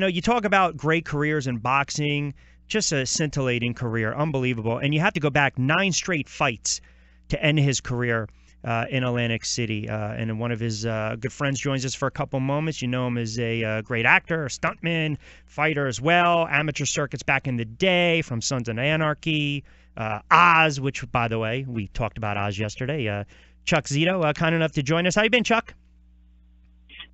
you talk about great careers in boxing, just a scintillating career, unbelievable. And you have to go back 9 straight fights to end his career in Atlantic City. And one of his good friends joins us for a couple moments. You know him as a great actor, a stuntman, fighter as well, amateur circuits back in the day, from Sons of Anarchy, Oz, which, by the way, we talked about Oz yesterday. Chuck Zito, kind enough to join us. How you been, Chuck?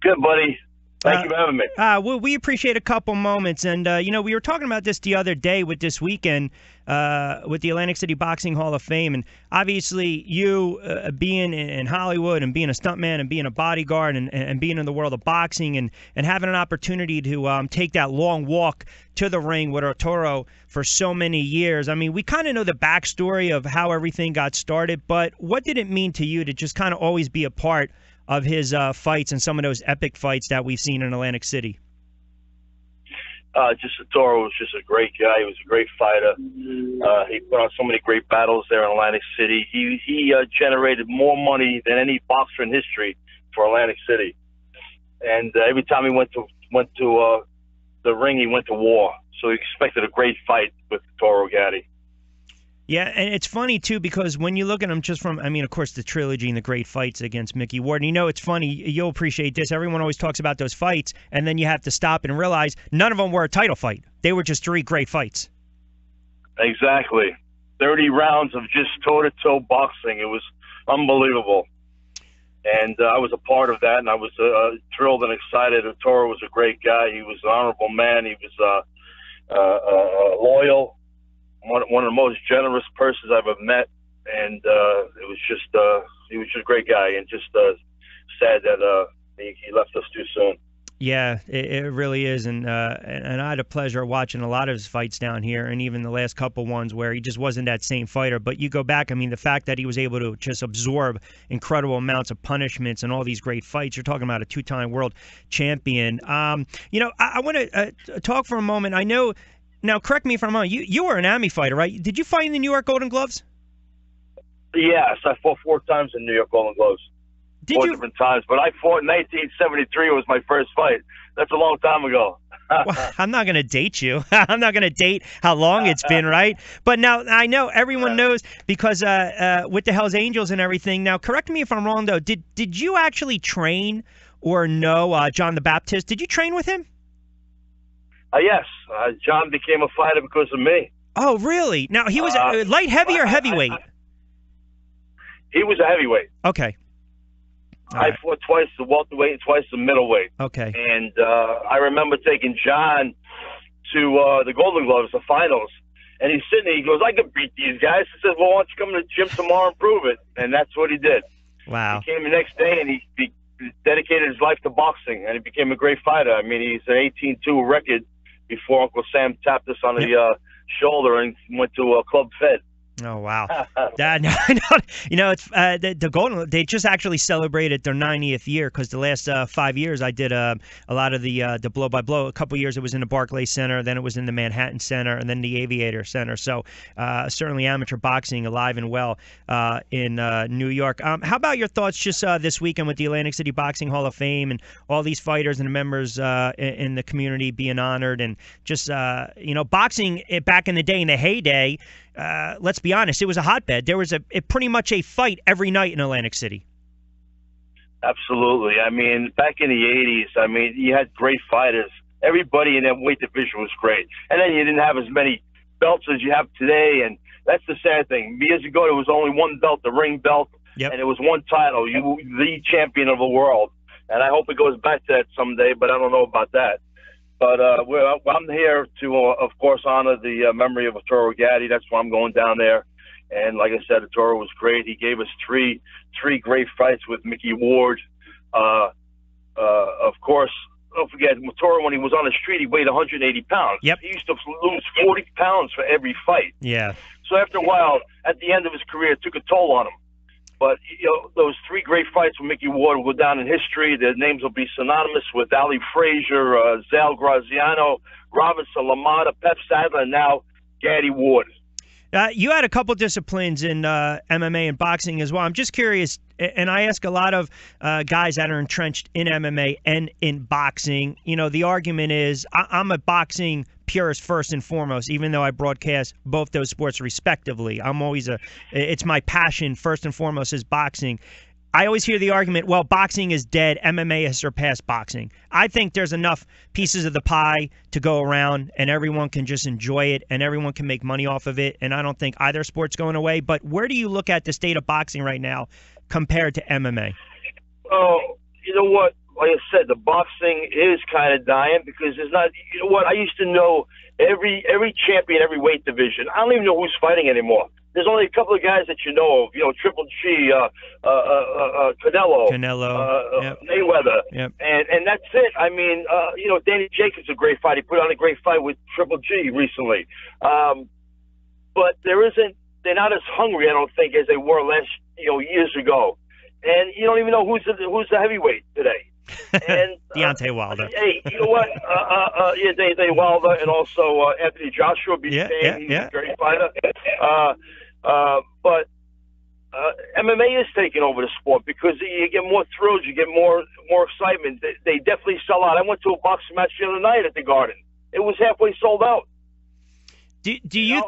Good, buddy. Thank you for having me. Well, we appreciate a couple moments. And, we were talking about this the other day with this weekend with the Atlantic City Boxing Hall of Fame. And obviously you being in Hollywood and being a stuntman and being a bodyguard and being in the world of boxing and having an opportunity to take that long walk to the ring with Arturo for so many years. I mean, we kind of know the backstory of how everything got started, but what did it mean to you to just kind of always be a part of his fights and some of those epic fights that we've seen in Atlantic City? Just Arturo was just a great guy. He was a great fighter. He put on so many great battles there in Atlantic City. He generated more money than any boxer in history for Atlantic City. And every time he went to the ring, he went to war. So he expected a great fight with Arturo Gatti. Yeah, and it's funny, too, because when you look at him just from, of course, the trilogy and the great fights against Mickey Ward, and it's funny, you'll appreciate this, everyone always talks about those fights, and then you have to stop and realize none of them were a title fight. They were just 3 great fights. Exactly. 30 rounds of just toe-to-toe boxing. It was unbelievable. And I was a part of that, and I was thrilled and excited. Arturo was a great guy. He was an honorable man. He was loyal. One of the most generous persons I've ever met, and it was just he was just a great guy, and just sad that he left us too soon. Yeah, it really is, and I had a pleasure of watching a lot of his fights down here, and even the last couple ones where he just wasn't that same fighter. But you go back, the fact that he was able to just absorb incredible amounts of punishments and all these great fights. You're talking about a 2-time world champion. I want to talk for a moment. I know. Now, correct me if I'm wrong. You were an Army fighter, right? Did you fight in the New York Golden Gloves? Yes, I fought 4 times in New York Golden Gloves. Four different times, but I fought in 1973. It was my first fight. That's a long time ago. Well, I'm not going to date you. I'm not going to date how long it's been, right? But now I know everyone knows because with the Hells Angels and everything. Now, correct me if I'm wrong, though. Did you actually train or know John the Baptist? Did you train with him? Yes, John became a fighter because of me. Oh, really? Now, he was light heavy or heavyweight? He was a heavyweight. Okay. I fought twice the welterweight and twice the middleweight. Okay. And I remember taking John to the Golden Gloves, the finals. And he's sitting there, he goes, I could beat these guys. He says, well, why don't you come to the gym tomorrow and prove it? And that's what he did. Wow. He came the next day and he dedicated his life to boxing, and he became a great fighter. He's an 18-2 record before Uncle Sam tapped us on the shoulder and went to Club Fed. Oh, wow. It's the Golden. They just actually celebrated their 90th year because the last 5 years I did a lot of the blow by blow. A couple years it was in the Barclays Center, then it was in the Manhattan Center, and then the Aviator Center. So certainly amateur boxing alive and well in New York. How about your thoughts just this weekend with the Atlantic City Boxing Hall of Fame and all these fighters and the members in the community being honored, and just boxing back in the day, in the heyday. Let's be honest, it was a hotbed. There was pretty much a fight every night in Atlantic City. Absolutely. Back in the 80s, you had great fighters. Everybody in that weight division was great. And then you didn't have as many belts as you have today, and that's the sad thing. Years ago, there was only one belt, the ring belt, and it was one title, the champion of the world. And I hope it goes back to that someday, but I don't know about that. But I'm here to, of course, honor the memory of Arturo Gatti. That's why I'm going down there. And like I said, Arturo was great. He gave us three great fights with Mickey Ward. Of course, don't forget, Arturo, when he was on the street, he weighed 180 pounds. Yep. He used to lose 40 pounds for every fight. Yeah. So after a while, at the end of his career, it took a toll on him. But those 3 great fights with Mickey Ward will go down in history. Their names will be synonymous with Ali Frazier, Zal Graziano, Robinson, LaMotta, Pep Sadler, and now Gatti Ward. You had a couple disciplines in MMA and boxing as well. I'm just curious, and I ask a lot of guys that are entrenched in MMA and in boxing. You know, the argument is I'm a boxing purist first and foremost, even though I broadcast both those sports respectively. It's my passion first and foremost is boxing. I always hear the argument, well, boxing is dead. MMA has surpassed boxing. I think there's enough pieces of the pie to go around, and everyone can just enjoy it, and everyone can make money off of it, and I don't think either sport's going away. But where do you look at the state of boxing right now compared to MMA? Oh, you know what? Like I said, the boxing is kind of dying because there's not. You know what? I used to know every champion, every weight division. I don't even know who's fighting anymore. There's only a couple of guys that you know of. You know, Triple G, Canelo, yep. Mayweather, yep. and that's it. I mean, you know, Danny Jacobs is a great fight. He put on a great fight with Triple G recently. But they're not as hungry, I don't think, as they were years ago. And you don't even know who's the heavyweight today. And Deontay Wilder. Hey, you know what? Deontay Wilder, and also Anthony Joshua became he's a great fighter. But MMA is taking over the sport because you get more thrills, you get more excitement. They definitely sell out. I went to a boxing match the other night at the Garden. It was halfway sold out. Do you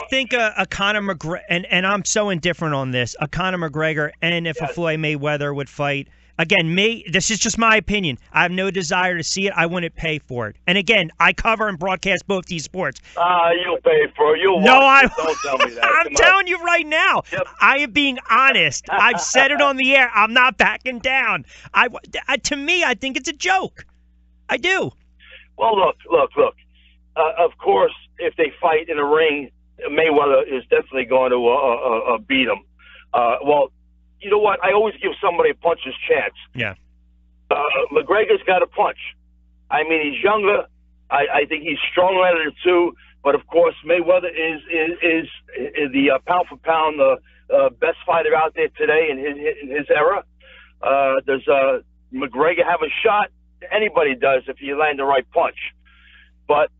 think a Conor McGregor, and I'm so indifferent on this, a Conor McGregor and if a Floyd Mayweather would fight? Again, this is just my opinion. I have no desire to see it. I wouldn't pay for it. And again, I cover and broadcast both these sports. You'll pay for it. Don't tell me that. I'm telling you right now. Yep. I am being honest. I've said it on the air. I'm not backing down. To me, I think it's a joke. I do. Well, look. Of course, if they fight in a ring, Mayweather is definitely going to beat him. Well, you know what? I always give somebody a puncher's chance. Yeah. McGregor's got a punch. I mean, he's younger. I think he's stronger at it too. But of course, Mayweather is the pound for pound best fighter out there today in his era. Does McGregor have a shot? Anybody does if you land the right punch. But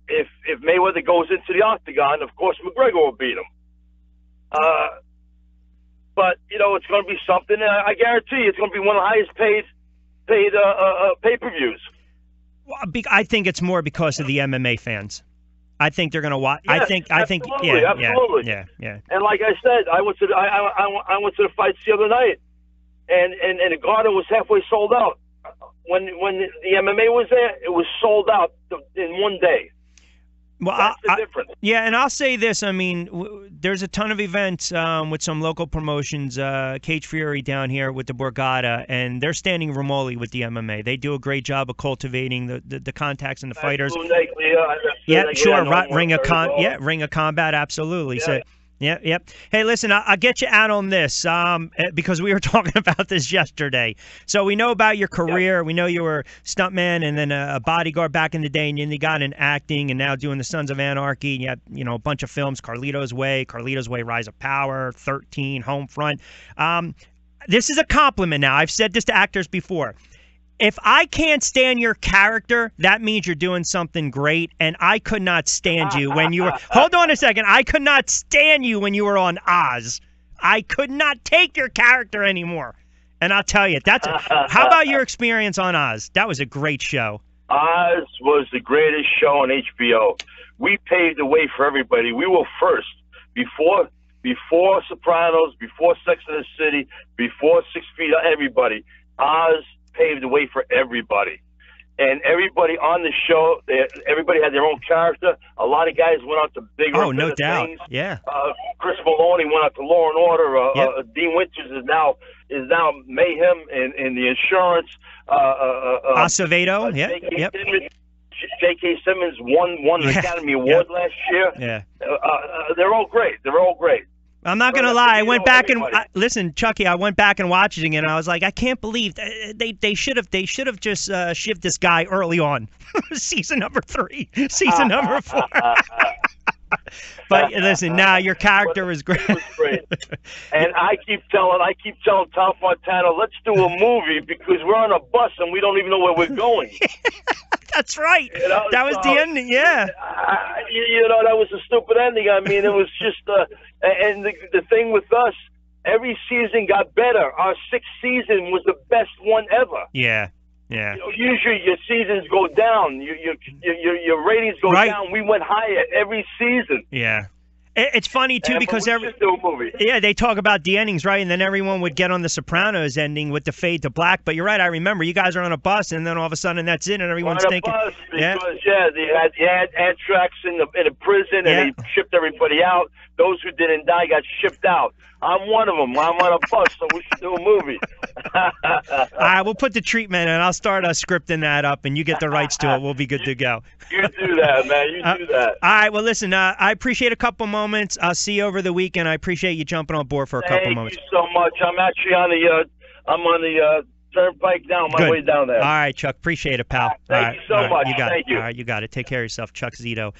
if Mayweather goes into the octagon, of course McGregor will beat him. But you know it's going to be something. I guarantee you, it's going to be one of the highest paid pay-per-views. Well, I think it's more because of the MMA fans. I think they're going to watch. Yeah, absolutely. Yeah. And like I said, I went to the fights the other night, and the Garden was halfway sold out. When the MMA was there, it was sold out in one day. Well, that's the difference. Yeah, and I'll say this. I mean, there's a ton of events with some local promotions, Cage Fury down here with the Borgata, and they're standing room only with the MMA. They do a great job of cultivating the contacts and the fighters. Sure. Ring of Combat, absolutely. Yeah. So, Yep. Hey, listen, I'll get you out on this because we were talking about this yesterday. So we know about your career. Yep. We know you were stuntman and then a bodyguard back in the day, and then you got in acting and now doing the Sons of Anarchy. And you have, a bunch of films, Carlito's Way, Rise of Power, 13, Homefront. This is a compliment now. I've said this to actors before. If I can't stand your character, that means you're doing something great, and I could not stand you when you were... Hold on a second. I could not stand you when you were on Oz. I could not take your character anymore. And I'll tell you, how about your experience on Oz? That was a great show. Oz was the greatest show on HBO. We paved the way for everybody. We were first. Before Sopranos, before Sex and the City, before 6 Feet, everybody. Oz paved the way for everybody, and everybody on the show. Everybody had their own character. A lot of guys went on to bigger. Oh, no doubt. Things. Yeah. Chris Maloney went out to Law and Order. Dean Winters is now Mayhem in the insurance. Acevedo. J.K. Simmons won an Academy Award last year. Yeah. They're all great. I'm not going to lie. I went back and listen, Chucky. I went back and watching it, and I was like, I can't believe they should have just shivved this guy early on, season number 3, season number 4. But listen, now your character is great. It was great. And I keep telling Tom Fontana, let's do a movie because we're on a bus and we don't even know where we're going. That's right. That was the ending. Yeah. you know, that was a stupid ending. I mean, it was just, and the thing with us, every season got better. Our 6th season was the best one ever. Yeah, yeah. You know, usually your seasons go down, your ratings go down. We went higher every season. Yeah. It's funny too because they talk about the endings, right? And then everyone would get on the Sopranos ending with the fade to black. But you're right. I remember you guys are on a bus, and then all of a sudden that's it, and everyone's thinking, they had anthrax in a prison, and they shipped everybody out. Those who didn't die got shipped out. I'm one of them. I'm on a bus, so we should do a movie. All right, we'll put the treatment, and I'll start scripting that up, and you get the rights to it. We'll be good to go. You do that, man. You do that. All right. Well, listen, I appreciate a couple moments. I'll see you over the weekend. I appreciate you jumping on board for a couple moments. Thank you so much. I'm actually on the turnpike now, on my way down there. All right, Chuck. Appreciate it, pal. Thank you so much. You got Thank it. you. All right, you got it. Take care of yourself, Chuck Zito.